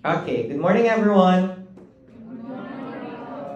Okay, good morning everyone.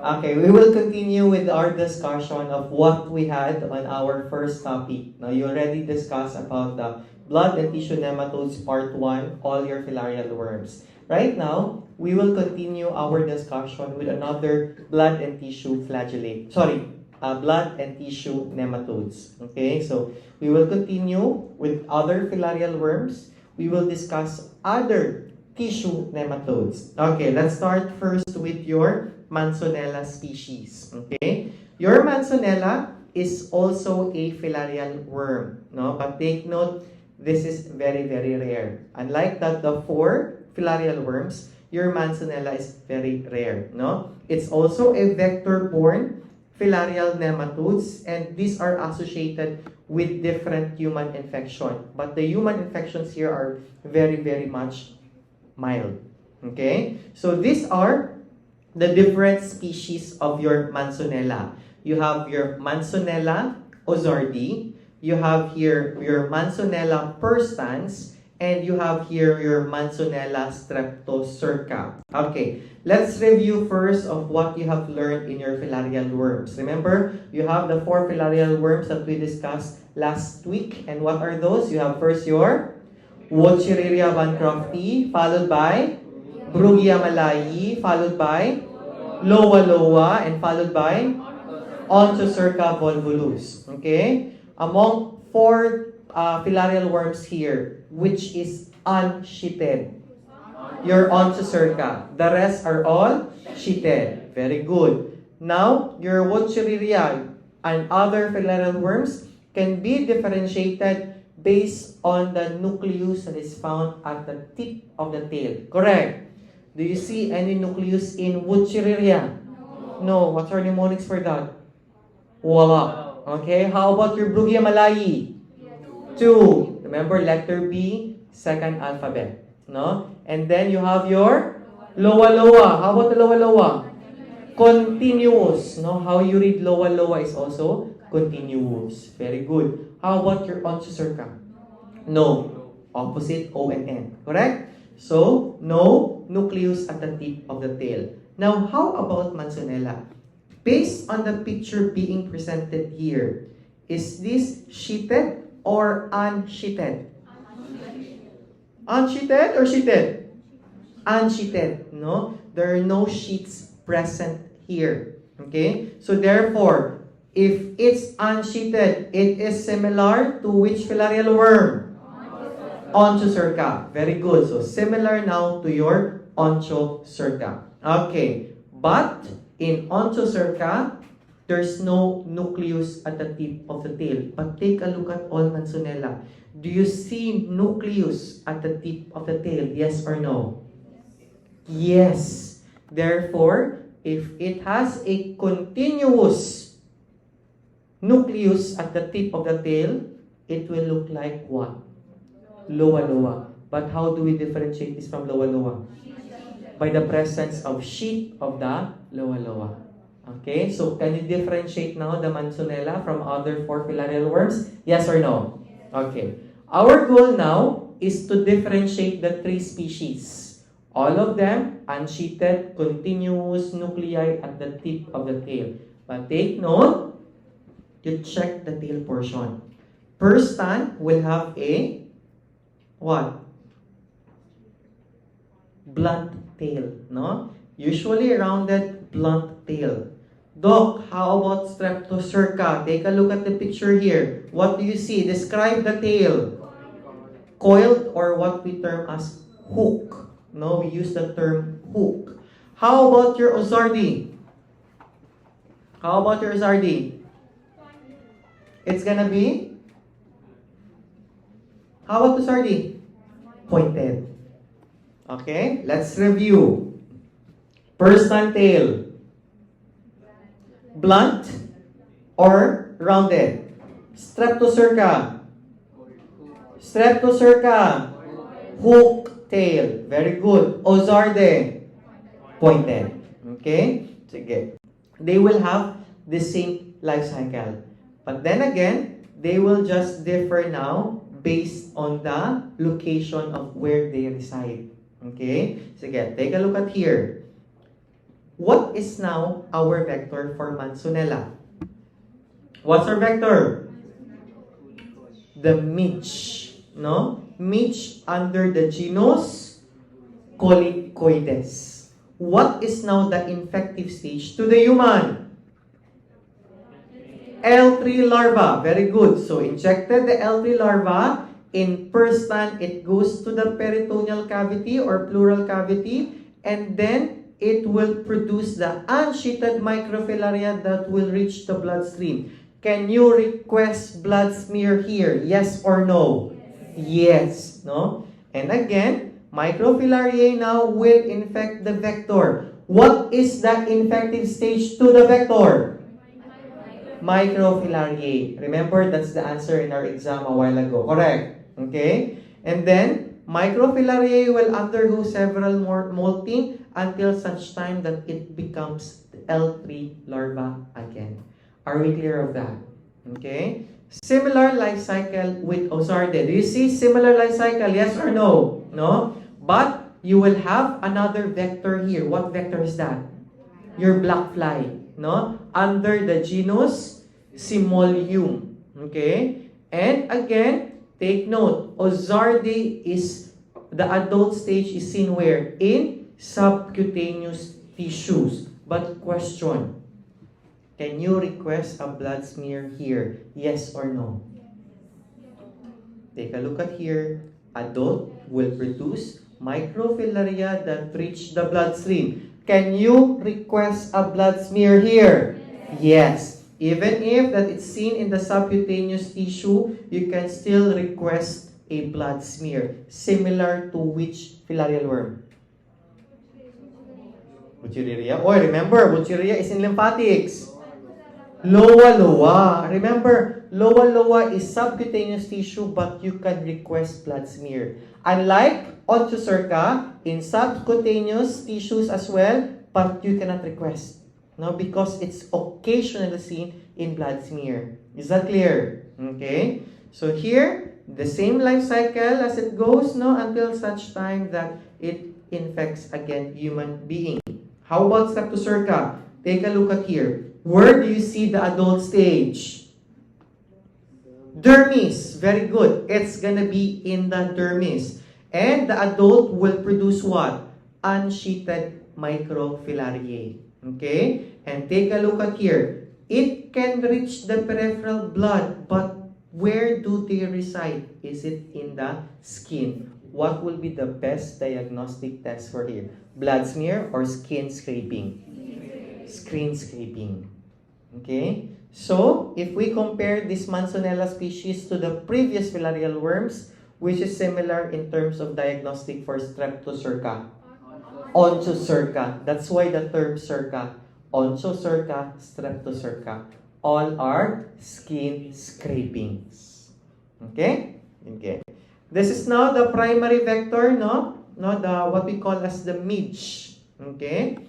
Okay, we will continue with our discussion of what we had on our first topic. Now, you already discussed about the blood and tissue nematodes part 1, all your filarial worms. Right now, we will continue our discussion with another blood and tissue flagellate. Blood and tissue nematodes. Okay, so we will continue with other filarial worms. We will discuss other tissue nematodes. Okay, let's start first with your Manzonella species. Okay? Your Manzonella is also a filarial worm. No? But take note, this is very, very rare. Unlike the four filarial worms, your Manzonella is very rare. No? It's also a vector-borne filarial nematodes, and these are associated with different human infection. But the human infections here are very, very much mild. Okay? So these are the different species of your Manzonella. You have your Manzonella ozardi, you have here your Manzonella perstans, and you have here your Manzonella streptocerca. Okay, let's review first of what you have learned in your filarial worms. Remember, you have the four filarial worms that we discussed last week. And what are those? You have first your Wuchereria bancrofti, followed by Brugia malayi, followed by Loa loa, and followed by Onchocerca volvulus. Okay? Among four filarial worms here, which is unsheeted? Your Onchocerca. The rest are all sheeted. Very good. Now, your Wuchereria and other filarial worms can be differentiated based on the nucleus that is found at the tip of the tail. Correct? Do you see any nucleus in Wuchereria? No. What's our mnemonics for that? Wala. Okay, how about your Brugia malayi? 2. Remember, letter B, second alphabet. No? And then you have your Loa loa. How about the Loa loa? Continuous. No? How you read Loa loa is also continuous. Very good. How about your Onchocerca? No. Opposite, O and N. Correct? So, no nucleus at the tip of the tail. Now, how about Manzonella? Based on the picture being presented here, is this sheeted or unsheeted? Unsheeted or sheeted? Unsheeted, no? There are no sheets present here. Okay? So, therefore, if it's unsheeted, it is similar to which filarial worm? Onchocerca. Very good. So, similar now to your Onchocerca. Okay. But, in Onchocerca, there's no nucleus at the tip of the tail. But take a look at all Manzonella. Do you see nucleus at the tip of the tail? Yes or no? Yes. Therefore, if it has a continuous nucleus at the tip of the tail, it will look like what? Loa loa. But how do we differentiate this from Loa loa? By the presence of sheet of the Loa loa. Okay, so can you differentiate now the Manzonella from other four filarial worms? Yes or no? Okay. Our goal now is to differentiate the three species. All of them unsheeted, continuous nuclei at the tip of the tail. But take note, you check the tail portion. Perstan will have a what? Blunt tail, no? Usually rounded, blunt tail. Doc, how about Streptocerca? Take a look at the picture here. What do you see? Describe the tail. Coiled, or what we term as hook. No, we use the term hook. How about your Ozardi? How about your Ozardi? It's gonna be? How about the Ozardi? Pointed. Okay, let's review. Perstan tail. Blunt or rounded? Streptocerca. Streptocerca. Hook tail. Very good. Ozarde. Pointed. Okay? Sige. They will have the same life cycle. But then again, they will just differ now based on the location of where they reside. Okay? Sige, take a look at here. What is now our vector for Manzonella? What's our vector? The midge. No? Midge under the genus Colicoides. What is now the infective stage to the human? L3 larva. Very good. So, injected the L3 larva. In first time, it goes to the peritoneal cavity or pleural cavity. And then, it will produce the unsheeted microfilaria that will reach the bloodstream. Can you request blood smear here? Yes or no? Yes. No? And again, microfilariae now will infect the vector. What is the infective stage to the vector? Microfilariae. Remember, that's the answer in our exam a while ago. Correct? Okay? And then, microfilariae will undergo several more molting until such time that it becomes L3 larva again. Are we clear of that? Okay? Similar life cycle with Ozarde. Do you see similar life cycle? Yes or no? No? But you will have another vector here. What vector is that? Your black fly. No? Under the genus Simolium. Okay? And again, take note, Ozarde is, the adult stage is seen where? In subcutaneous tissues. But question, can you request a blood smear here? Yes or no? Take a look at here. Adult will produce microfilaria that reach the bloodstream. Can you request a blood smear here? Yes. Even if that it's seen in the subcutaneous tissue, you can still request a blood smear. Similar to which filarial worm? Butyriria. Oh, remember, Butyriria is in lymphatics. Loa-loa. Remember, loa-loa is subcutaneous tissue, but you can request blood smear. Unlike Onchocerca, in subcutaneous tissues as well, but you cannot request. No, because it's occasionally seen in blood smear. Is that clear? Okay. So here, the same life cycle as it goes, no, until such time that it infects again human being. How about Streptocerca? Take a look at here. Where do you see the adult stage? Dermis. Very good. It's gonna be in the dermis. And the adult will produce what? Unsheeted microfilariae. Okay? And take a look at here. It can reach the peripheral blood, but where do they reside? Is it in the skin? What will be the best diagnostic test for here? Blood smear or skin scraping? Skin scraping. Okay? So, if we compare this Manzonella species to the previous filarial worms, which is similar in terms of diagnostic for Streptocerca? Onchocerca. That's why the term cerca. Onchocerca, Streptocerca. All are skin scrapings. Okay? Okay. This is now the primary vector, no? No, the what we call as the midge. Okay?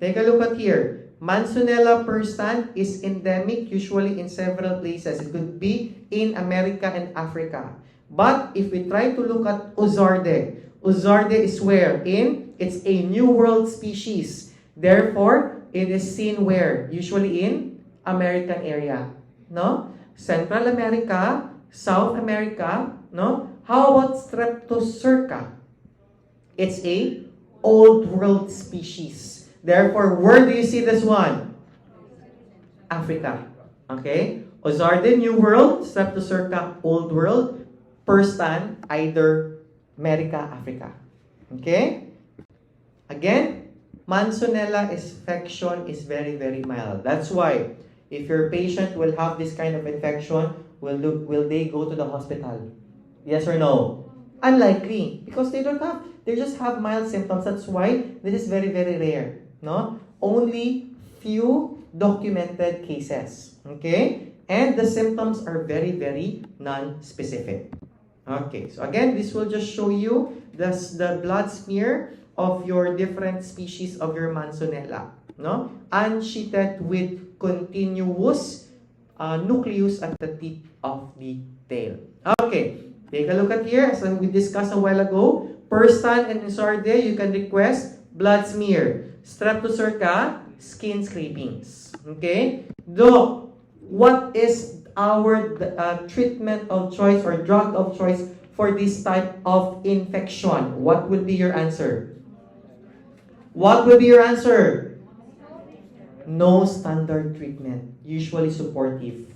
Take a look at here. Manzonella perstant is endemic usually in several places. It could be in America and Africa. But if we try to look at Ozarde, Ozarde is where? It's a New World species. Therefore, it is seen where? Usually in American area. No? Central America, South America, no? How about Streptocerca? It's a Old World species. Therefore, where do you see this one? Africa. Okay? Ozarde, New World. Streptocerca, Old World. Perstant, either America, Africa. Okay? Again, Manzonella infection is very, very mild. That's why, if your patient will have this kind of infection, will they go to the hospital? Yes or no? Unlikely. Because they just have mild symptoms. That's why this is very, very rare. No? Only few documented cases. Okay? And the symptoms are very, very non-specific. Okay, so again, this will just show you the blood smear of your different species of your Manzonella. No? Unsheeted with continuous nucleus at the tip of the tail. Okay, take a look at here. As we discussed a while ago, Persan and Insardia, you can request blood smear. Streptocerca, skin scrapings. Okay? Doc, what is our treatment of choice or drug of choice for this type of infection? What will be your answer? What will be your answer? No standard treatment, usually supportive.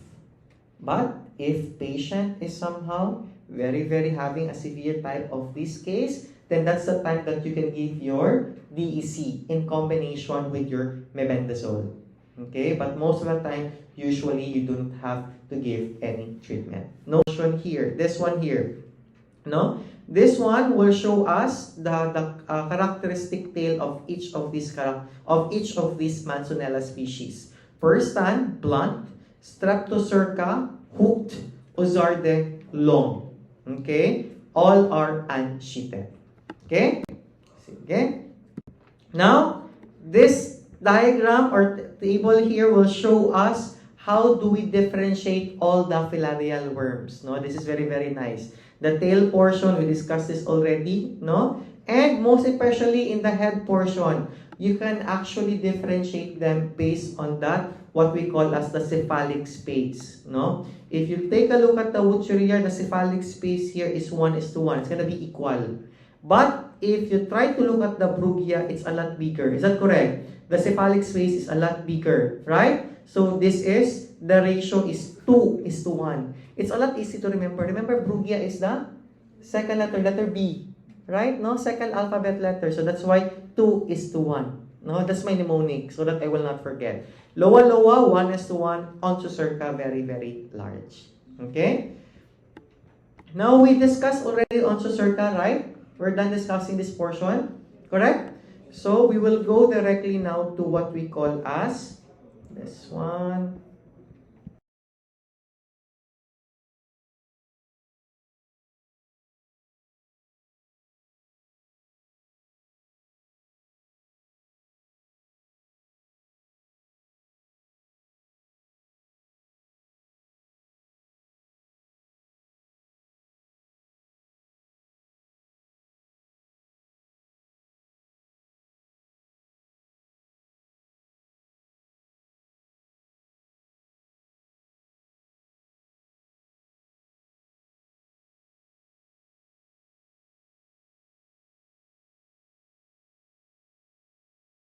But if patient is somehow very having a severe type of this case, then that's the time that you can give your DEC in combination with your mebendazole. Okay, but most of the time, usually you don't have to give any treatment. Notion here, this one here, no? This one will show us the characteristic tail of each of these Manzanella species. Persan, blunt. Streptocerca, hooked. Ozarde, long. Okay? All are unsheathted. Okay? Sige. Now, this diagram or table here will show us how do we differentiate all the filarial worms. No, this is very nice. The tail portion, we discussed this already, no? And most especially in the head portion, you can actually differentiate them based on that, what we call as the cephalic space, no? If you take a look at the Wucheria, the cephalic space here is 1:1. It's gonna be equal. But if you try to look at the Brugia, it's a lot bigger. Is that correct? The cephalic space is a lot bigger, right? So this is, the ratio is 2:1. It's a lot easy to remember. Remember, Brugia is the second letter B, right? No, second alphabet letter. So that's why 2:1. No, that's my mnemonic so that I will not forget. Loa 1:1. Onchocerca, very large. Okay? Now we discussed already Onchocerca, right? We're done discussing this portion, correct? So we will go directly now to what we call as this one.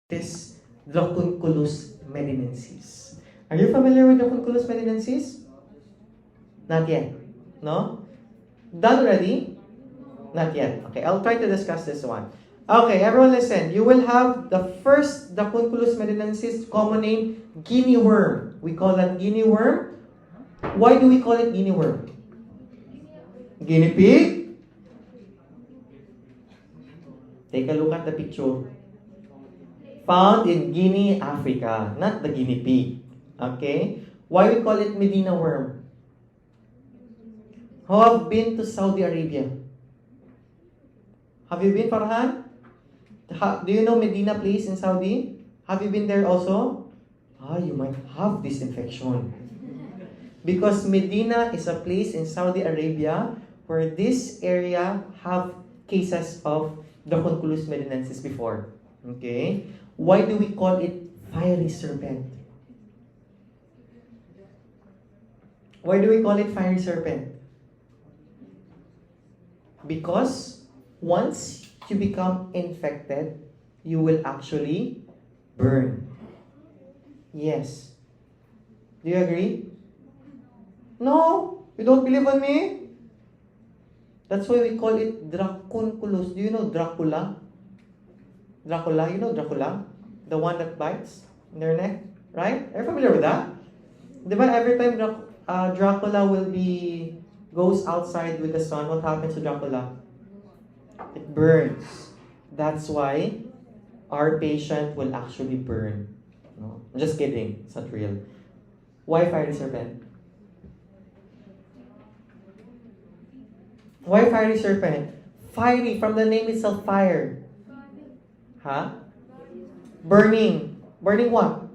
This Dracunculus medinensis. Are you familiar with Dracunculus medinensis? Not yet. No? Done already? Not yet. Okay, I'll try to discuss this one. Okay, everyone listen. You will have the first Dracunculus medinensis, common name, guinea worm. We call that guinea worm. Why do we call it guinea worm? Guinea pig? Take a look at the picture. Found in Guinea, Africa, not the guinea pig. Okay? Why we call it Medina worm? Who have been to Saudi Arabia? Have you been, Farhan? Do you know Medina place in Saudi? Have you been there also? You might have this infection. Because Medina is a place in Saudi Arabia where this area have cases of Dracunculus medinensis before. Okay? Why do we call it fiery serpent? Why do we call it fiery serpent? Because once you become infected, you will actually burn. Yes. Do you agree? No? You don't believe on me? That's why we call it Dracunculus. Do you know Dracula? Dracula, you know Dracula? The one that bites in their neck, right? Are you familiar with that? Diba every time Dracula goes outside with the sun, what happens to Dracula? It burns. That's why our patient will actually burn. No? I'm just kidding. It's not real. Why fiery serpent? Why fiery serpent? Fiery, from the name itself, fire. Huh? Burning. Burning what?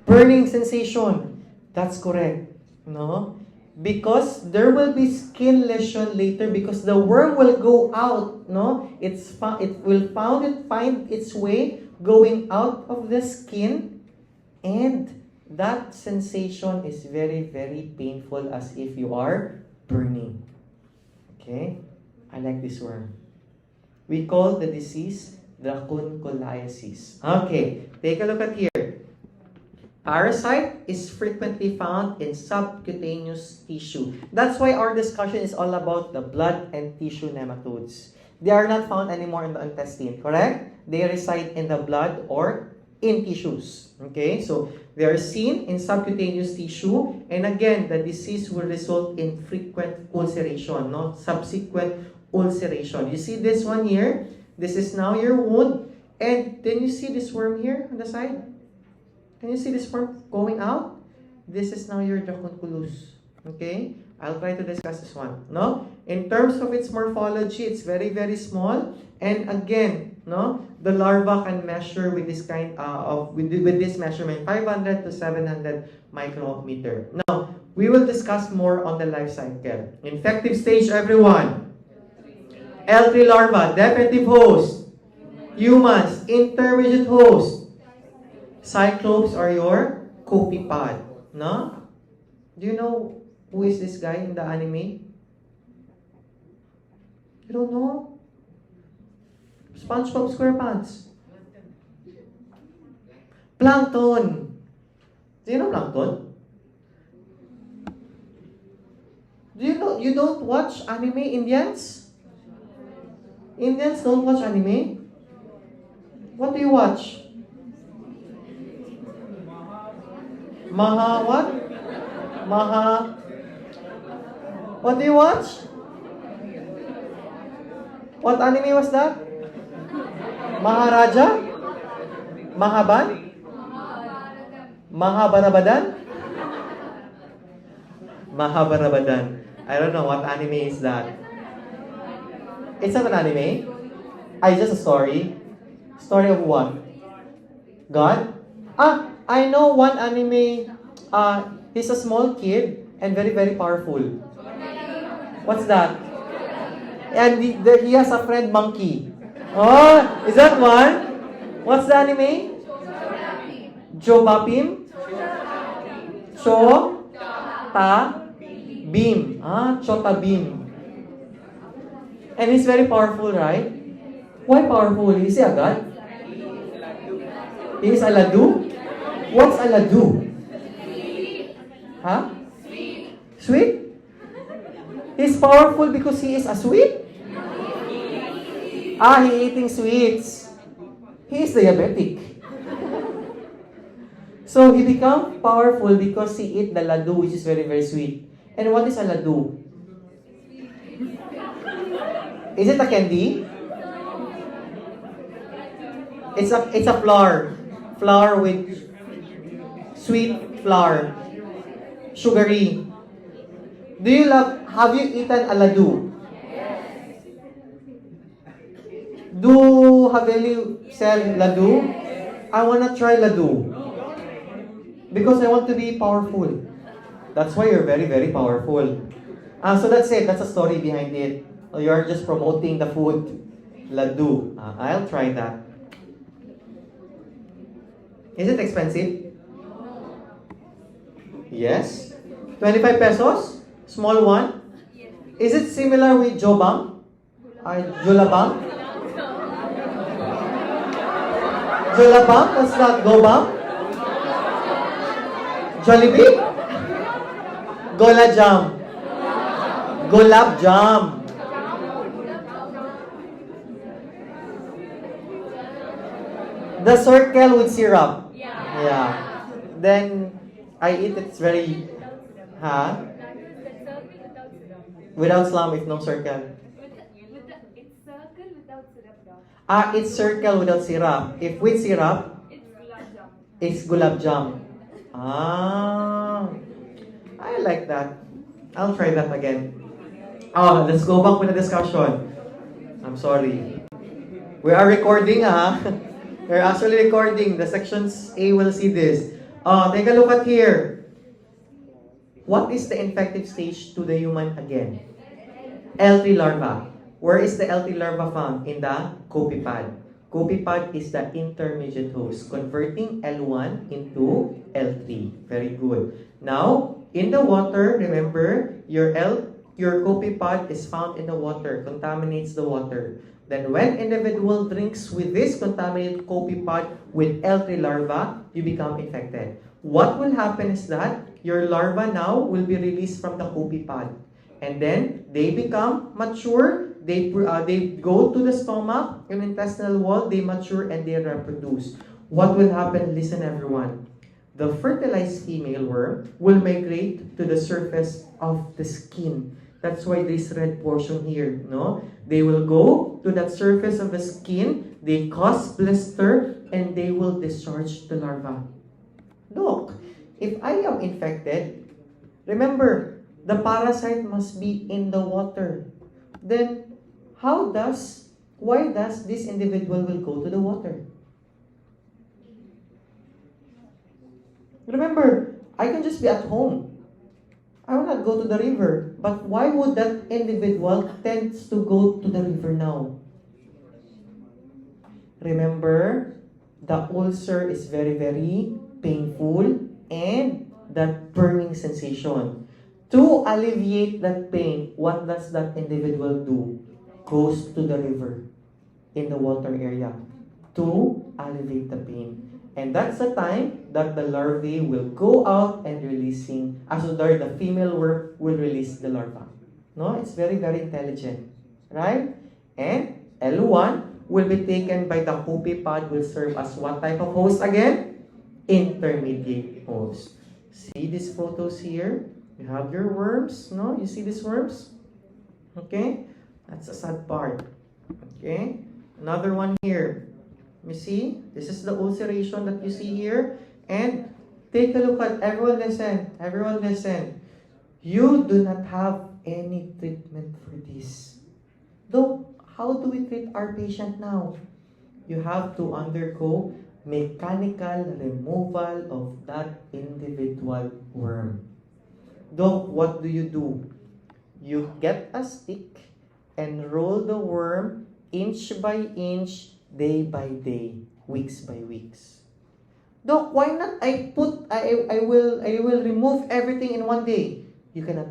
Burning sensation. That's correct. No? Because there will be skin lesion later because the worm will go out, no? It will find its way going out of the skin, and that sensation is very, very painful as if you are burning. Okay? I like this worm. We call the disease dracunculiasis. Okay, take a look at here. Parasite is frequently found in subcutaneous tissue. That's why our discussion is all about the blood and tissue nematodes. They are not found anymore in the intestine, correct? They reside in the blood or in tissues. Okay, so they are seen in subcutaneous tissue, and again, the disease will result in frequent ulceration, no? Subsequent ulceration. You see this one here? This is now your wound, and then you see this worm here on the side? Can you see this worm going out? This is now your dracunculus. Okay? I'll try to discuss this one. No? In terms of its morphology, it's very, very small. And again, no, the larva can measure with this kind with this measurement, 500 to 700 micrometer. Now, we will discuss more on the life cycle. Infective stage, everyone. L3 larva, defective host. Humans, intermediate host. Cyclops are your copepod. No? Do you know who is this guy in the anime? You don't know? SpongeBob SquarePants. Plankton. Do you know Plankton? Do you know you don't watch anime, Indians? Indians don't watch anime? What do you watch? What? What do you watch? What anime was that? Maharaja? Mahaban? Mahabarabadan? Mahabarabadan. I don't know what anime is that. It's not an anime. It's just a story. Story of what? God? I know one anime. He's a small kid and very, very powerful. What's that? And he has a friend monkey. Oh, is that one? What's the anime? Jobapim? Chota Beam. Chota Beam. And he's very powerful, right? Why powerful? Is he a god? He is a ladu? What's a ladu? Huh? Sweet? He's powerful because he is a sweet? He eating sweets. He is diabetic. So he become powerful because he eat the ladu, which is very, very sweet. And what is a ladu? Is it a candy? It's a flour. Flour with sweet flour. Sugary. Have you eaten a ladu? Yes. Do Haveli sell ladu? I wanna try ladu. Because I want to be powerful. That's why you're very, very powerful. So that's it. That's a story behind it. You're just promoting the food. Ladu. I'll try that. Is it expensive? Yes. 25 pesos? Small one? Is it similar with Jobam? Julabam? Julabam? That's not Gobam? Jollibee? Golajam? Golab Jam? The circle with syrup? Yeah. Then I eat it, it's very... Without slum, with no circle. It's circle without syrup. It's circle without syrup. If with syrup, It's gulab jam. it's gulab jam. I like that. I'll try that again. Let's go back with the discussion. I'm sorry. We are recording, We're actually recording. The sections A will see this. Take a look at here. What is the infective stage to the human again? L3 larva. Where is the L3 larva found? In the copepad. Copepad is the intermediate host, converting L1 into L3. Very good. Now, in the water, remember, your copepad is found in the water, contaminates the water. Then when individual drinks with this contaminated copepad with L3 larva, you become infected. What will happen is that your larva now will be released from the copepad. And then they become mature, they go to the stomach and intestinal wall, they mature and they reproduce. What will happen? Listen everyone. The fertilized female worm will migrate to the surface of the skin. That's why this red portion here, no? They will go to that surface of the skin, they cause blister, and they will discharge the larva. Look, if I am infected, remember, the parasite must be in the water. Then, why does this individual will go to the water? Remember, I can just be at home. I will not go to the river. But why would that individual tends to go to the river now? Remember, the ulcer is very, very painful and that burning sensation. To alleviate that pain, what does that individual do? Goes to the river in the water area to alleviate the pain. And that's the time that the larvae will go out and the female worm will release the larva. No, it's very, very intelligent. Right? And L1 will be taken by the copepad, will serve as what type of host again? Intermediate host. See these photos here? You have your worms, no? You see these worms? Okay? That's a sad part. Okay? Another one here. You see? This is the ulceration that you see here. And take a look at, everyone listen. You do not have any treatment for this. Though, how do we treat our patient now? You have to undergo mechanical removal of that individual worm. Doc, what do? You get a stick and roll the worm inch by inch, day by day, weeks by weeks. Doc, why not I will remove everything in one day? You cannot.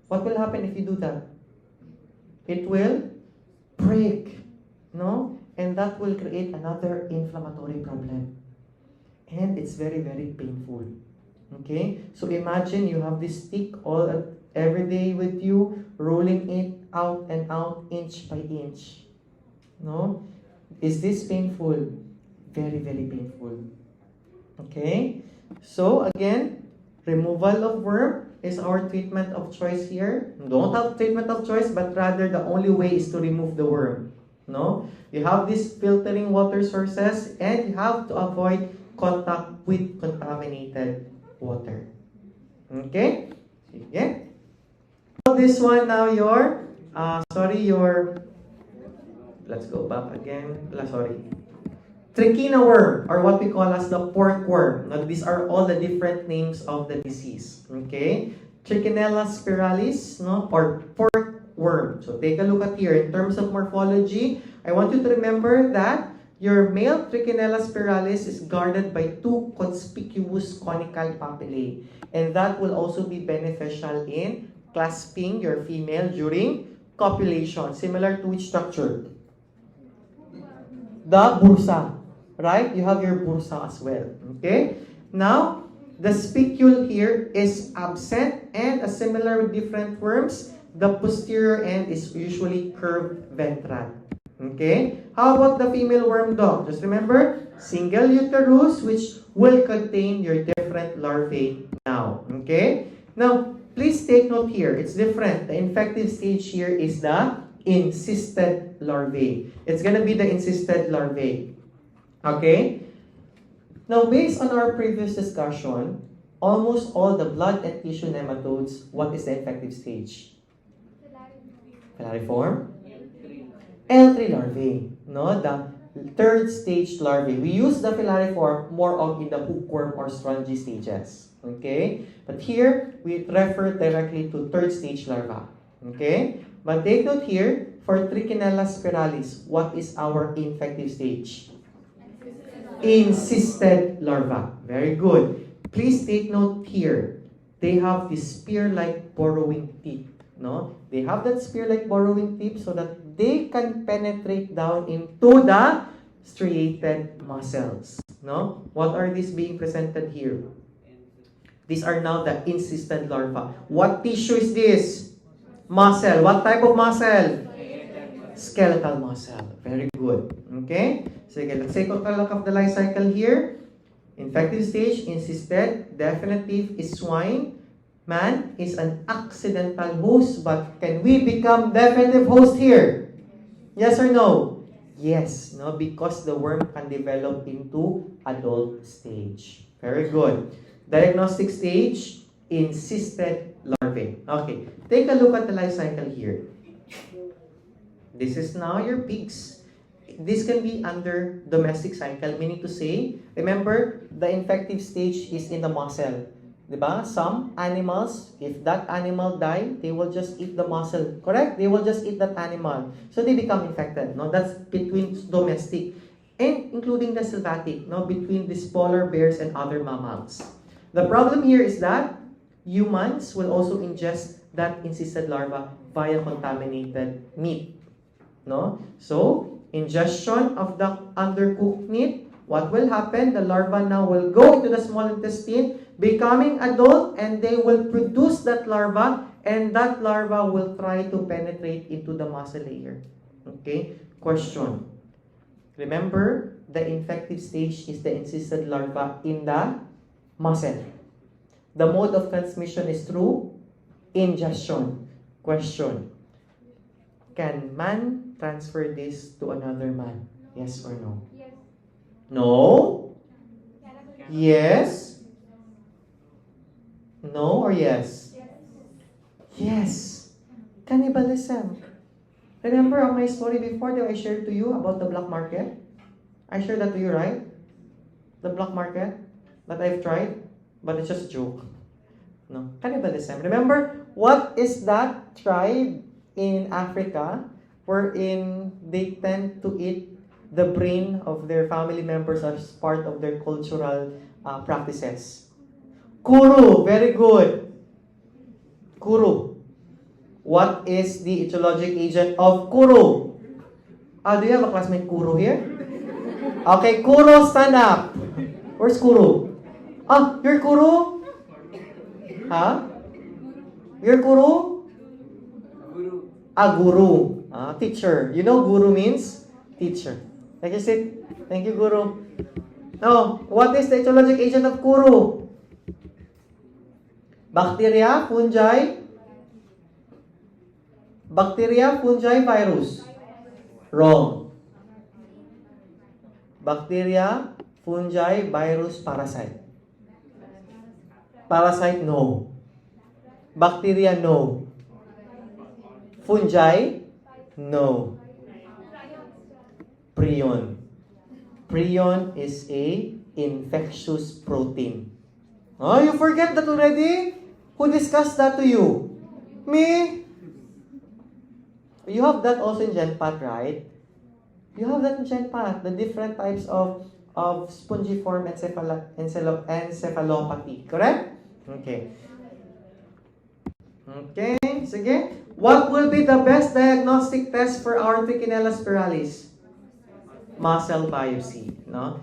What will happen if you do that? It will break, no? And that will create another inflammatory problem. And it's very, very painful. Okay? So imagine you have this stick every day with you, rolling it out and out, inch by inch. No? Is this painful? Very, very painful. Okay? So again, removal of worm is our treatment of choice here. Don't have treatment of choice, but rather the only way is to remove the worm. No? You have these filtering water sources and you have to avoid contact with contaminated water. Okay? Okay? This one now let's go back again. Trichina worm, or what we call as the pork worm. Now, these are all the different names of the disease. Okay? Trichinella spiralis, no, or pork worm. So take a look at here. In terms of morphology, I want you to remember that your male Trichinella spiralis is guarded by two conspicuous conical papillae. And that will also be beneficial in clasping your female during copulation. Similar to which structure? The bursa. Right? You have your bursa as well. Okay? Now, the spicule here is absent and similar with different worms, the posterior end is usually curved ventral. Okay? How about the female worm dog? Just remember, single uterus which will contain your different larvae now. Okay? Now, please take note here. It's different. The infective stage here is the encysted larvae. It's going to be the encysted larvae. Okay? Now, based on our previous discussion, almost all the blood and tissue nematodes, what is the infective stage? Filariform? L3 larvae. No? The third stage larvae. We use the filariform more of in the hookworm or spongy stages. Okay? But here, we refer directly to third stage larva. Okay? But take note here, for Trichinella spiralis, what is our infective stage? Encysted larva. Very good. Please take note here. They have this spear-like burrowing tip. No? They have that spear-like burrowing tip so that they can penetrate down into the striated muscles. No? What are these being presented here? These are now the encysted larva. What tissue is this? Muscle. What type of muscle? Skeletal muscle. Very good. Okay? So let's take a look of the life cycle here. Infective stage, encysted, definitive is swine. Man is an accidental host, but can we become definitive host here? Yes or no? Yes, no, because the worm can develop into adult stage. Very good. Diagnostic stage, encysted larvae. Okay, take a look at the life cycle here. This is now your pigs. This can be under domestic cycle, meaning to say, remember, the infective stage is in the muscle. Diba? Some animals, if that animal die, they will just eat the muscle. Correct? They will just eat that animal. So they become infected. No, that's between domestic and including the sylvatic. No, between these polar bears and other mammals. The problem here is that humans will also ingest that encysted larva via contaminated meat. No? So, ingestion of the undercooked meat, what will happen? The larva now will go into the small intestine, becoming adult, and they will produce that larva, and that larva will try to penetrate into the muscle layer. Okay? Question. Remember, the infective stage is the encysted larva in the muscle. The mode of transmission is through ingestion. Question. Can man transfer this to another man? Yes or no? Yes. No? Yes? No or yes? Yes. Cannibalism. Remember on my story before that I shared to you about the black market? I shared that to you, right? The black market that I've tried, but it's just a joke. No. Cannibalism. Remember, what is that tribe in Africa wherein they tend to eat the brain of their family members as part of their cultural practices? Kuru. Very good. Kuru. What is the etiologic agent of Kuru? Do you have a classmate Kuru here? Okay, Kuru, stand up. Where's Kuru? You're Kuru? Huh? You're Kuru? Guru. Teacher. You know guru means teacher. Thank you, sit. Thank you, Guru. Now, what is the etiologic agent of Kuru? Bacteria, fungi? Bacteria, fungi, virus? Wrong. Bacteria, fungi, virus, parasite. Parasite, no. Bacteria, no. Fungi, no. Prion. Prion is a infectious protein. Oh, you forget that already? Who discussed that to you? Me? You have that also in GenPath, right? You have that in GenPath, the different types of spongiform encephalopathy. Correct? Okay. Okay, sige. What will be the best diagnostic test for our Trichinella spiralis? Muscle biopsy, no?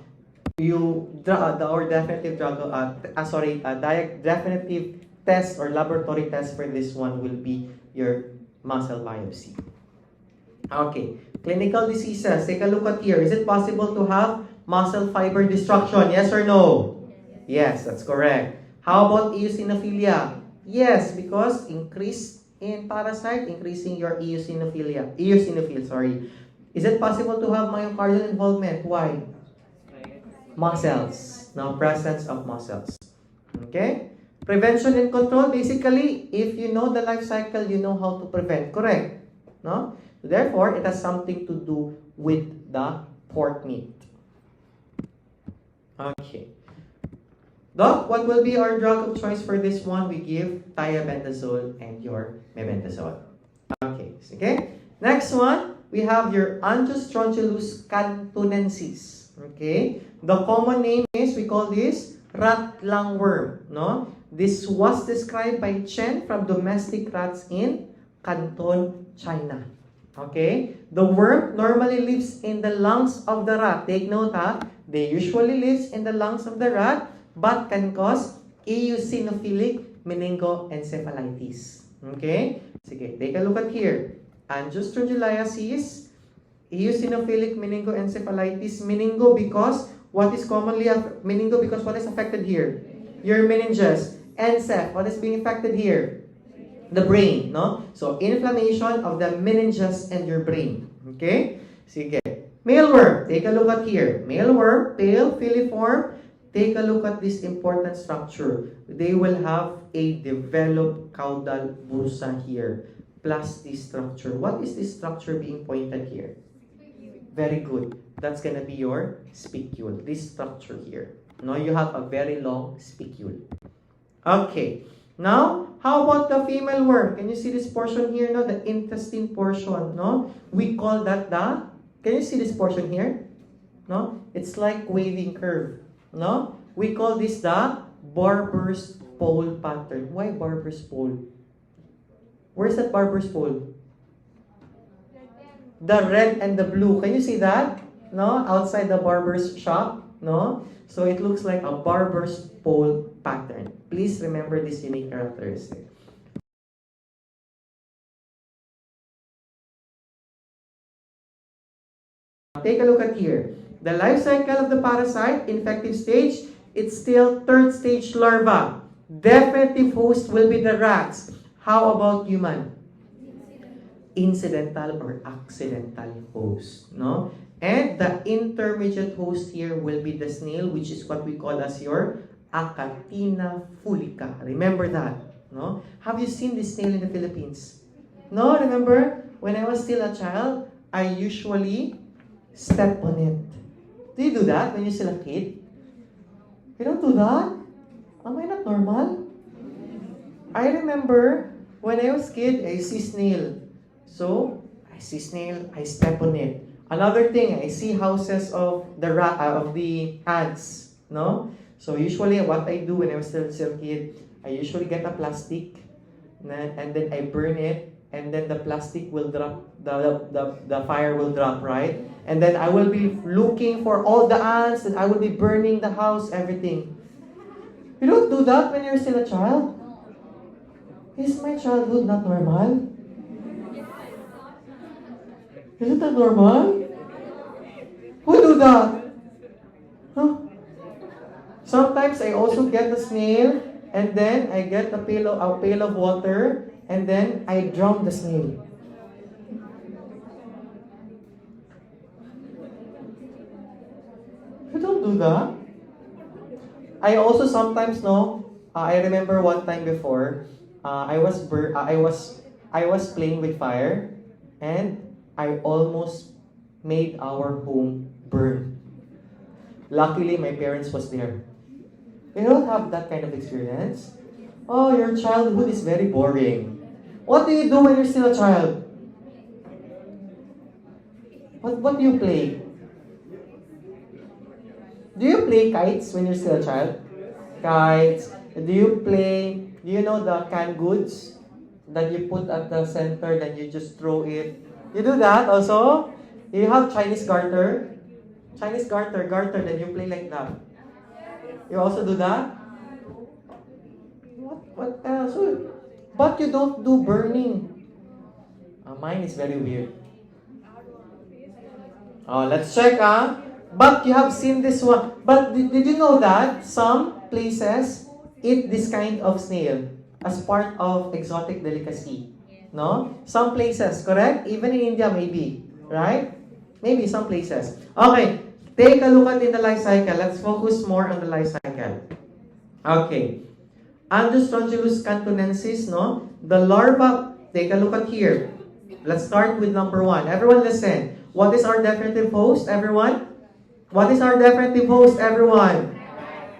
Definitive test or laboratory test for this one will be your muscle biopsy. Okay, clinical diseases. Take a look at here. Is it possible to have muscle fiber destruction? Yes or no? Yes, that's correct. How about eosinophilia? Yes, because increase in parasite, increasing your eosinophil, sorry. Is it possible to have myocardial involvement? Why? Muscles. Now, presence of muscles. Okay? Prevention and control, basically, if you know the life cycle, you know how to prevent. Correct? No? Therefore, it has something to do with the pork meat. Okay. Doc, what will be our drug of choice for this one? We give thiabendazole and your mebendazole. Okay. Okay. Next one, we have your Angiostrongylus cantonensis. Okay. The common name is, we call this rat lungworm. No? This was described by Chen from domestic rats in Canton, China. Okay? The worm normally lives in the lungs of the rat. Take note, they usually lives in the lungs of the rat, but can cause eosinophilic meningoencephalitis. Okay? Sige, take a look at here. Angiostrongylliasis, eosinophilic meningoencephalitis, meningo because what is commonly meningo because what is affected here? Your meninges. Enceph, what is being affected here? The brain, no? So, inflammation of the meninges and your brain. Okay? Sige. Mealworm, take a look at here. Mealworm, pale, filiform. Take a look at this important structure. They will have a developed caudal bursa here, plus this structure. What is this structure being pointed here? Very good. That's gonna be your spicule. This structure here. Now you have a very long spicule. Okay. Now, how about the female worm? Can you see this portion here? No, the intestine portion. No, we call that the. Can you see this portion here? No, it's like waving curve. No, we call this the barber's pole pattern. Why barber's pole? Where's that barber's pole? The red and the blue. Can you see that? No, outside the barber's shop. No, so it looks like a barber's pole pattern. Please remember this unique characteristic. Take a look at here. The life cycle of the parasite, infective stage, it's still third stage larva. Definitive host will be the rats. How about human? Incidental or accidental host, no? And the intermediate host here will be the snail, which is what we call as your Achatina fulica. Remember that, no? Have you seen this snail in the Philippines? No, remember? When I was still a child, I usually step on it. Do you do that when you're still a kid? You don't do that? Am I not normal? I remember when I was a kid, I see snail. So, I see snail, I step on it. Another thing, I see houses of the ants, no? So usually what I do when I was still a kid, I usually get a plastic and then I burn it, and then the plastic will drop, the fire will drop, right? And then I will be looking for all the ants, and I will be burning the house, everything. You don't do that when you're still a child? Is my childhood not normal? Is it not normal? Who do that? Huh? Sometimes I also get the snail, and then I get a pail of water, and then I drown the snail. You don't do that. I also sometimes know. I remember one time before, I was playing with fire, and I almost made our home burn. Luckily, my parents was there. You don't have that kind of experience? Oh, your childhood is very boring. What do you do when you're still a child? What do you play? Do you play kites when you're still a child? Kites. Do you know the canned goods that you put at the center, then you just throw it? You do that also? You have Chinese garter? Chinese garter, then you play like that. You also do that? What else? But you don't do burning. Mine is very weird. Oh, let's check, But you have seen this one. But did you know that some places eat this kind of snail as part of exotic delicacy? No? Some places, correct? Even in India, maybe. Right? Maybe some places. Okay. Take a look at in the life cycle. Let's focus more on the life cycle. Okay. Angiostrongylus cantonensis, no? The larva, take a look at here. Let's start with number 1. Everyone listen. What is our definitive host, everyone? What is our definitive host, everyone?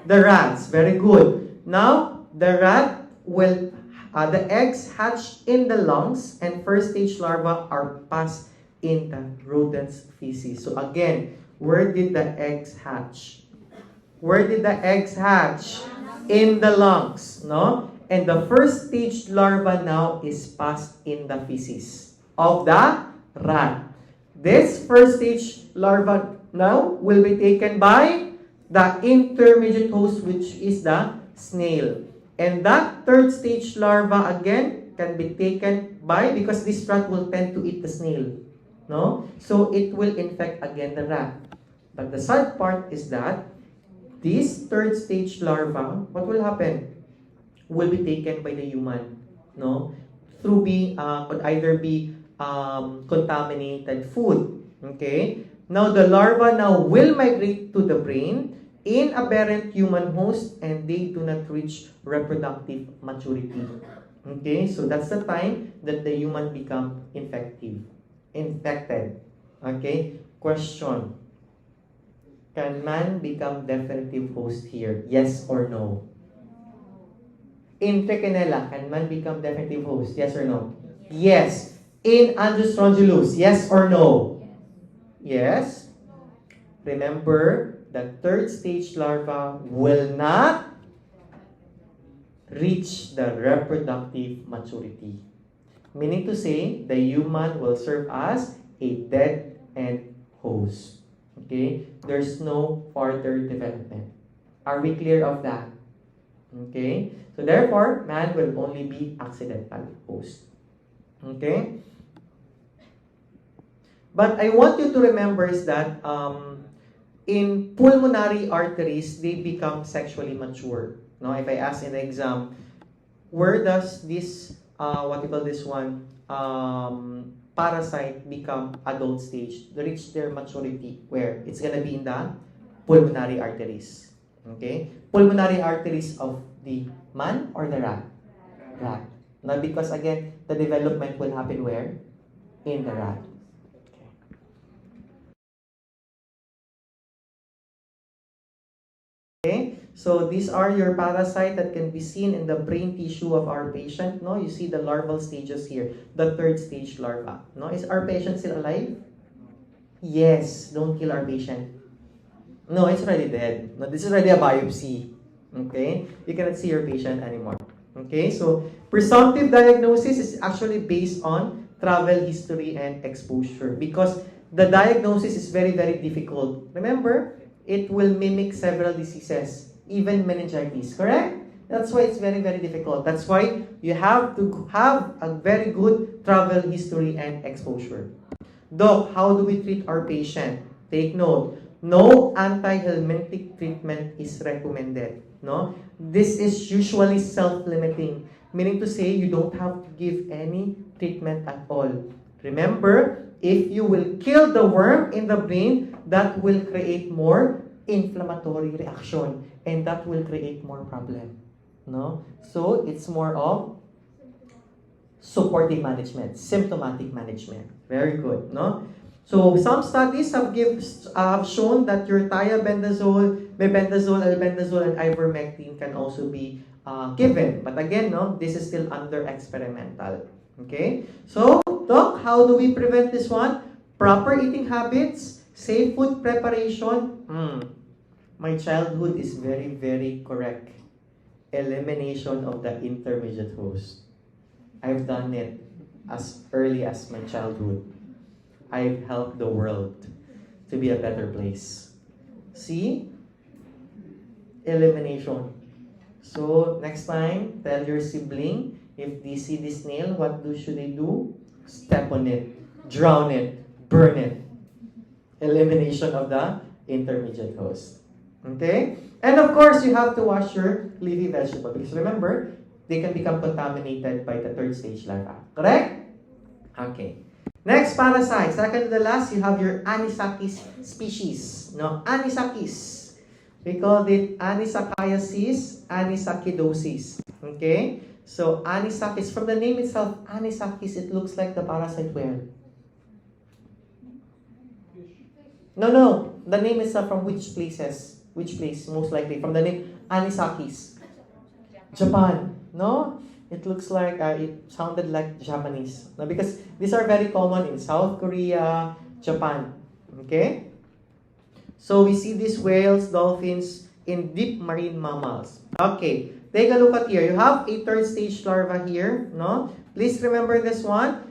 The rats. Very good. Now, the rat will, the eggs hatch in the lungs and first stage larvae are passed in the rodent's feces. So again, where did the eggs hatch? Where did the eggs hatch? In the lungs, no? And the first stage larva now is passed in the feces of the rat. This first stage larva now will be taken by the intermediate host, which is the snail. And that third stage larva again can be taken by, because this rat will tend to eat the snail, no? So it will infect again the rat. But the sad part is that this third stage larva, what will happen? Will be taken by the human, no? Through could either be contaminated food. Okay? Now the larva now will migrate to the brain in aberrant human host and they do not reach reproductive maturity. Okay? So that's the time that the human become infected. Okay? Question. Can man become definitive host here? Yes or no? In Trichinella, can man become definitive host? Yes or no? Yes. In Andrews strongylosus, yes or no? Yes. Remember, the third stage larva will not reach the reproductive maturity. Meaning to say, the human will serve as a dead end host. Okay? There's no further development. Are we clear of that? Okay? So therefore, man will only be accidental host. Okay? But I want you to remember is that in pulmonary arteries, they become sexually mature. Now, if I ask in the exam, where does this, what you call this one, parasite become adult stage? They reach their maturity. Where? It's gonna be in the pulmonary arteries. Okay? Pulmonary arteries of the man or the rat? Rat. Now, because again, the development will happen where? In the rat. Okay, so these are your parasite that can be seen in the brain tissue of our patient. No, you see the larval stages here, the third stage larva. No, is our patient still alive? Yes, don't kill our patient. No, it's already dead. No, this is already a biopsy. Okay, you cannot see your patient anymore. Okay, so presumptive diagnosis is actually based on travel history and exposure because the diagnosis is very, very difficult. Remember, it will mimic several diseases, even meningitis, correct? That's why it's very, very difficult. That's why you have to have a very good travel history and exposure. Doc, how do we treat our patient? Take note, no antihelmintic treatment is recommended. No, this is usually self-limiting, meaning to say you don't have to give any treatment at all. Remember, if you will kill the worm in the brain, that will create more inflammatory reaction and that will create more problem. No? So, it's more of supportive management, symptomatic management. Very good. No? So, some studies have shown that your thiabendazole, mebendazole, albendazole, and ivermectin can also be given. But again, no, this is still under experimental. Okay? So, Doc, how do we prevent this one? Proper eating habits, safe food preparation. My childhood is very, very correct. Elimination of the intermediate host. I've done it as early as my childhood. I've helped the world to be a better place. See? Elimination. So, next time, tell your sibling, if they see the snail, what should they do? Step on it, drown it, burn it. Elimination of the intermediate host. Okay? And of course, you have to wash your leafy vegetable because remember, they can become contaminated by the third stage larva. Correct? Okay. Next parasite, second to the last, you have your Anisakis species. No, Anisakis. We call it Anisakiasis, Anisakidosis. Okay? So, Anisakis, from the name itself, Anisakis, it looks like the parasite where? No. The name is from which places? Which place, most likely? From the name Anisakis. Japan. No? It looks like, it sounded like Japanese. No, because these are very common in South Korea, Japan. Okay? So we see these whales, dolphins, in deep marine mammals. Okay. Take a look at here. You have a third stage larva here. No? Please remember this one.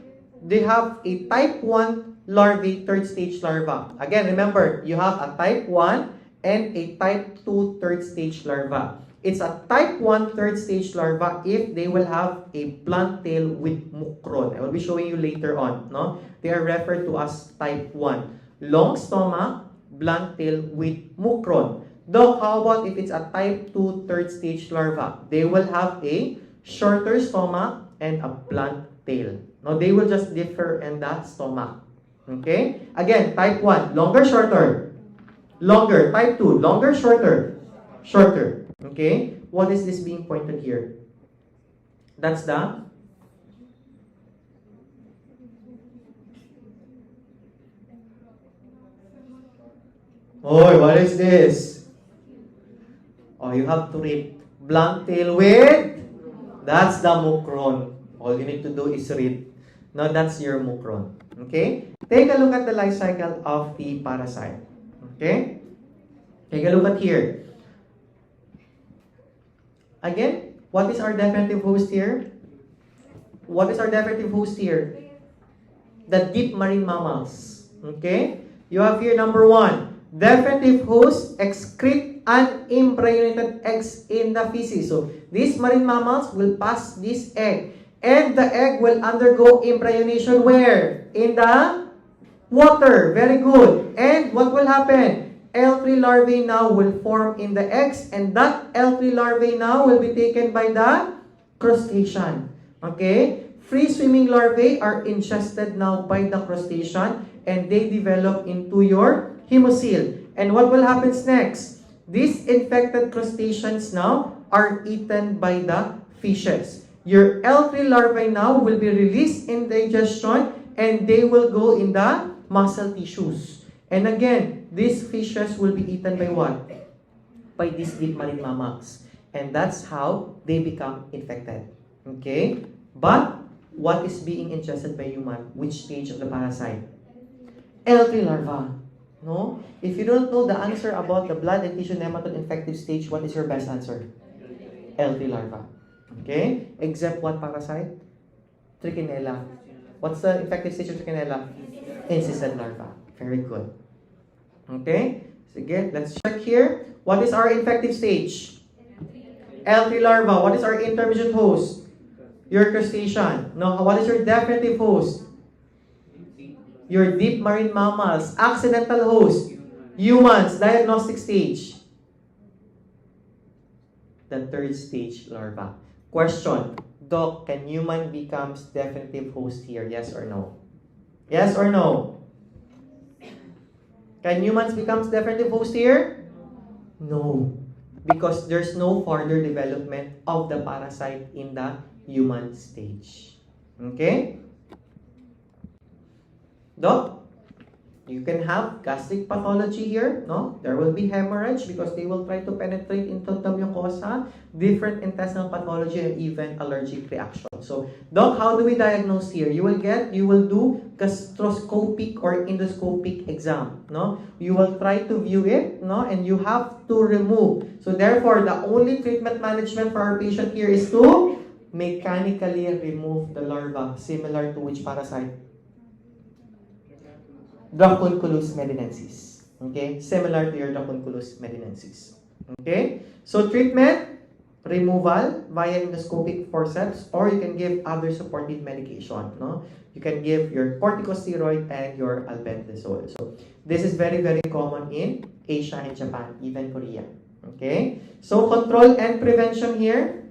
They have a type 1 larvae, third stage larva. Again, remember, you have a type 1 and a type 2 third stage larva. It's a type 1 third stage larva if they will have a blunt tail with mukron. I will be showing you later on. No? They are referred to as type 1. Long stomach, blunt tail with mukron. Doc, how about if it's a type 2 third stage larva? They will have a shorter stomach and a blunt tail. No, they will just differ in the stomach. Okay? Again, type 1, longer, shorter. Longer. Type 2, longer, shorter. Shorter. Okay? What is this being pointed here? That's the what is this? Oh, you have to read blunt tail with, that's the mukron. All you need to do is read. No, that's your mukron. Okay? Take a look at the life cycle of the parasite. Okay? Take a look at here. Again, what is our definitive host here? What is our definitive host here? The deep marine mammals. Okay? You have here number 1. Definitive host excrete unembryonic eggs in the feces. So, these marine mammals will pass this egg. And the egg will undergo embryonation where? In the water. Very good. And what will happen? L3 larvae now will form in the eggs, and that L3 larvae now will be taken by the crustacean. Okay? Free swimming larvae are ingested now by the crustacean, and they develop into your hemocoel. And what will happen next? These infected crustaceans now are eaten by the fishes. Your L3 larvae now will be released in digestion, and they will go in the muscle tissues. And again, these fishes will be eaten by what? By these deep marine mammals. And that's how they become infected. Okay? But, what is being ingested by human? Which stage of the parasite? L3 larva. No? If you don't know the answer about the blood and tissue nematode infective stage, what is your best answer? L3 larva. Okay? Except what parasite? Trichinella. What's the infective stage of Trichinella? Incisive larva. Very good. Okay? So again, let's check here. What is our infective stage? L3 larva. What is our intermediate host? Your crustacean. No, what is your definitive host? Your deep marine mammals. Accidental host. Humans. Diagnostic stage. The third stage larva. Question. Doc, can human becomes definitive host here? Yes or no? Yes or no? Can humans becomes definitive host here? No. Because there's no further development of the parasite in the human stage. Okay? Doc, you can have gastric pathology here, no? There will be hemorrhage because they will try to penetrate into the mucosa, different intestinal pathology, and even allergic reaction. So, Doc, how do we diagnose here? You will do gastroscopic or endoscopic exam, no? You will try to view it, no? And you have to remove. So, therefore, the only treatment management for our patient here is to mechanically remove the larva, similar to which parasite? Dracunculus medinensis. Okay? Similar to your Dracunculus medinensis. Okay? So, treatment, removal via endoscopic forceps, or you can give other supportive medication. No? You can give your corticosteroid and your albendazole. So, this is very, very common in Asia and Japan, even Korea. Okay? So, control and prevention here.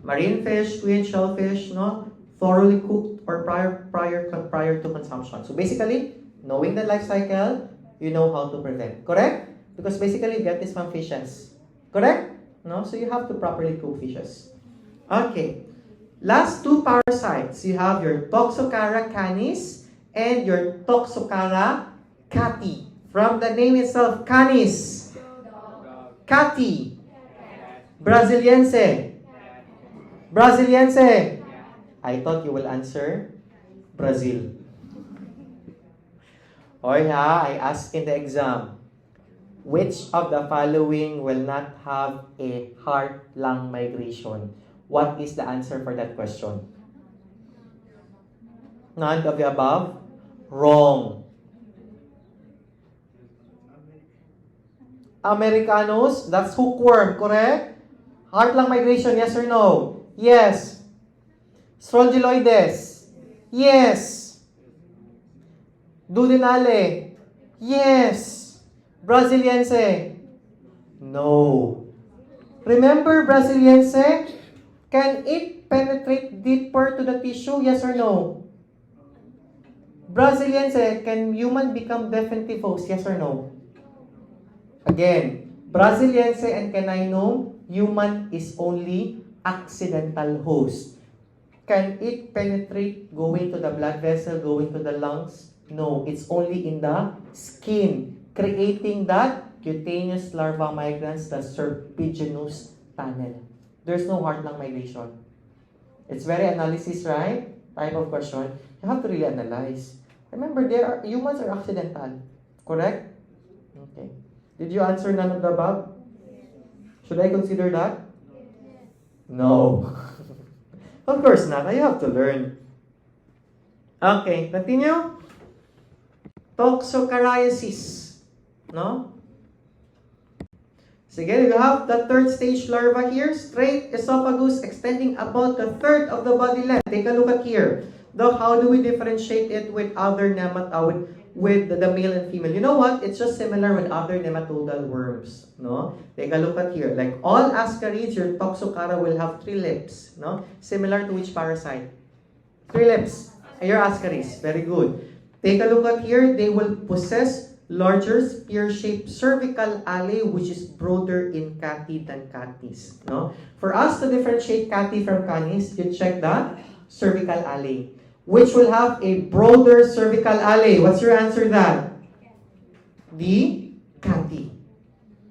Marine fish, squid, shellfish, no? Thoroughly cooked or prior to consumption. So, basically, knowing the life cycle, you know how to prevent. Correct? Because basically, you get this from fishes. Correct? No? So, you have to properly cook fishes. Okay. Last two parasites. You have your Toxocara canis and your Toxocara cati. From the name itself, Canis, Cati, Braziliense. Braziliense. I thought you will answer Brazil. Or I asked in the exam, which of the following will not have a heart-lung migration? What is the answer for that question? None of the above? Wrong. Americanos, that's hookworm, correct? Heart-lung migration, yes or no? Yes. Strongyloides? Yes. Dudinale? Yes. Braziliense? No. Remember Braziliense? Can it penetrate deeper to the tissue? Yes or no? Braziliense, can human become definitive host? Yes or no? Again, Braziliense and caninum, human is only accidental host. Can it penetrate going to the blood vessel, going to the lungs? No, it's only in the skin, creating that cutaneous larva migrans, the serpiginous tunnel. There's no heart-lung migration. It's very analysis, right? Type of question. You have to really analyze. Remember, humans are accidental. Correct? Okay. Did you answer none of the above? Should I consider that? No. Of course not. I have to learn. Okay, continue. Toxocariasis. No? So again, you have the third stage larva here. Straight esophagus extending about a third of the body length. Take a look at here. How do we differentiate it with other with the male and female? You know what? It's just similar with other nematodal worms. No? Take a look at here. Like all ascarids, your Toxocara will have 3 lips. No? Similar to which parasite? 3 lips. Your ascaris. Very good. Take a look at here. They will possess larger spear-shaped cervical alley, which is broader in Cati than Canis. No? For us to differentiate Cati from Canis, you check the cervical alley, which will have a broader cervical alley. What's your answer then? The Cati.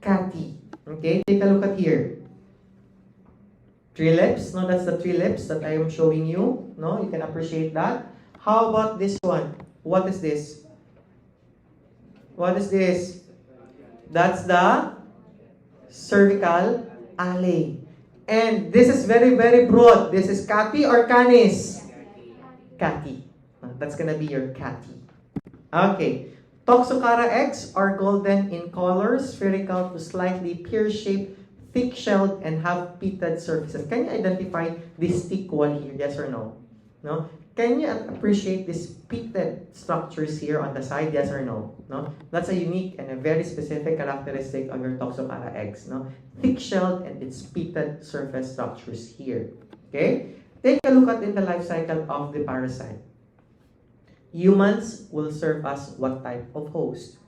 Cati. Okay, take a look at here. 3 lips. No, that's the 3 lips that I am showing you. No, you can appreciate that. How about this one? What is this? What is this? That's the cervical alley. And this is very, very broad. This is Cati or Canis? Cati. That's gonna be your Cati. Okay. Toxocara eggs are golden in color, spherical to slightly pear-shaped, thick-shelled, and have pitted surfaces. Can you identify this thick one here? Yes or no? No? Can you appreciate these pitted structures here on the side? Yes or no? No? That's a unique and a very specific characteristic of your Toxocara eggs. No? Thick-shelled and its pitted surface structures here. Okay? Take a look at in the life cycle of the parasite. Humans will serve as what type of host?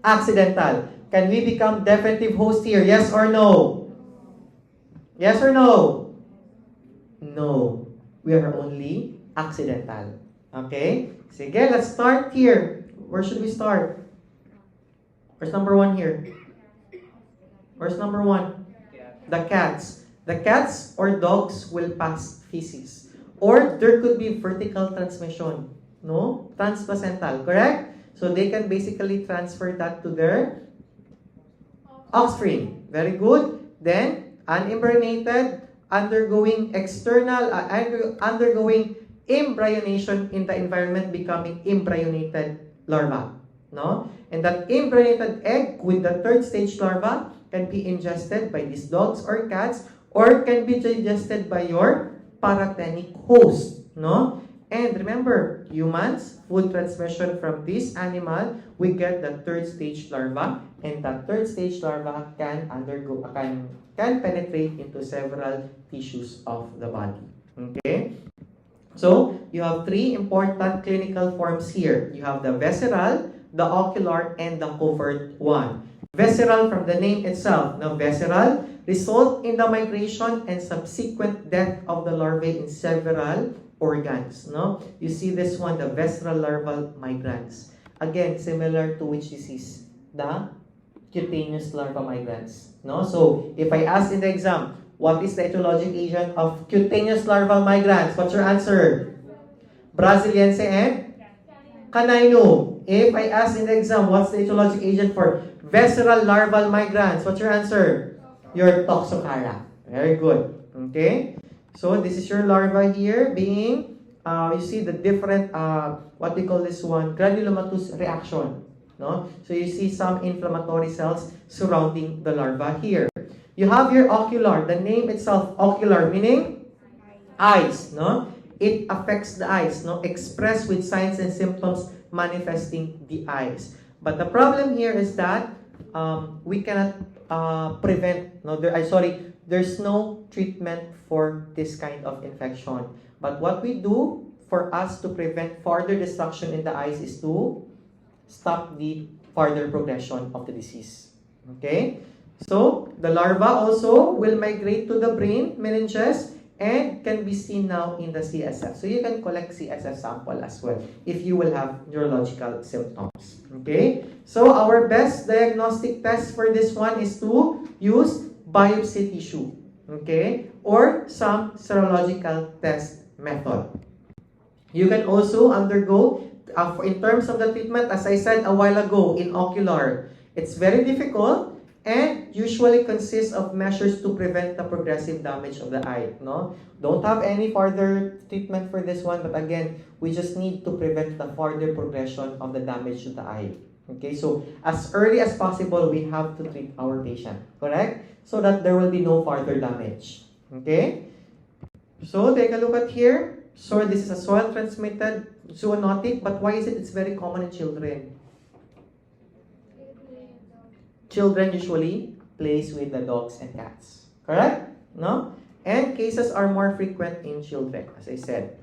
Accidental. Can we become definitive host here? Yes or no? Yes or no? No. We are only accidental. Okay? Sige, let's start here. Where should we start? Where's number 1 here? Where's number 1? The cats. The cats or dogs will pass feces. Or there could be vertical transmission. No? Transplacental. Correct? So they can basically transfer that to their offspring. Very good. Then, unembryonited, undergoing embryonation in the environment, becoming embryonated larva. No? And that embryonated egg with the third stage larva can be ingested by these dogs or cats, or can be digested by your paratenic host. No? And remember, humans, food transmission from this animal, we get the third stage larva, and that third stage larva can penetrate into several tissues of the body. Okay? So, you have 3 important clinical forms here. You have the visceral, the ocular, and the covert one. Visceral from the name itself. Now, visceral result in the migration and subsequent death of the larvae in several organs. No? You see this one, the visceral larval migrans. Again, similar to which disease? The cutaneous larva migrans. No? So, if I ask in the exam, what is the etiologic agent of cutaneous larval migrans? What's your answer? Braziliense and canino. If I ask in the exam, what's the etiologic agent for visceral larval migrans? What's your answer? Your Toxocara. Very good. Okay? So, this is your larva here being, you see the different, what we call this one, granulomatous reaction. No? So, you see some inflammatory cells surrounding the larva here. You have your ocular. The name itself, ocular, meaning eyes. No? It affects the eyes. No? Expressed with signs and symptoms manifesting the eyes. But the problem here is that we cannot prevent. No, there's no treatment for this kind of infection. But what we do for us to prevent further destruction in the eyes is to stop the further progression of the disease. Okay? So, the larva also will migrate to the brain, meninges, and can be seen now in the CSF. So, you can collect CSF sample as well if you will have neurological symptoms. Okay? So, our best diagnostic test for this one is to use biopsy tissue. Okay? Or some serological test method. You can also undergo, in terms of the treatment, as I said a while ago, in ocular, it's very difficult and usually consists of measures to prevent the progressive damage of the eye. No? Don't have any further treatment for this one, but again, we just need to prevent the further progression of the damage to the eye. Okay, so as early as possible, we have to treat our patient, correct? So that there will be no further damage. Okay? So, take a look at here. So, this is a soil-transmitted zoonotic, but why is it? It's very common in children. Children usually plays with the dogs and cats. Correct? No? And cases are more frequent in children, as I said.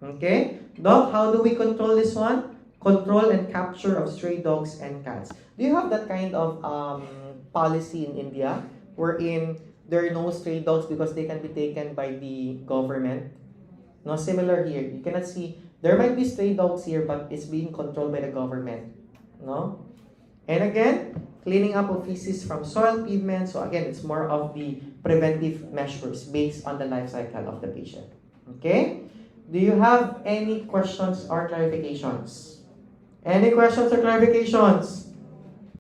Okay? Doc, how do we control this one? Control and capture of stray dogs and cats. Do you have that kind of policy in India wherein there are no stray dogs because they can be taken by the government? No, similar here. You cannot see, there might be stray dogs here, but it's being controlled by the government. No? And again, cleaning up of feces from soil, pavement. So again, it's more of the preventive measures based on the life cycle of the patient. Okay? Do you have any questions or clarifications? Any questions or clarifications?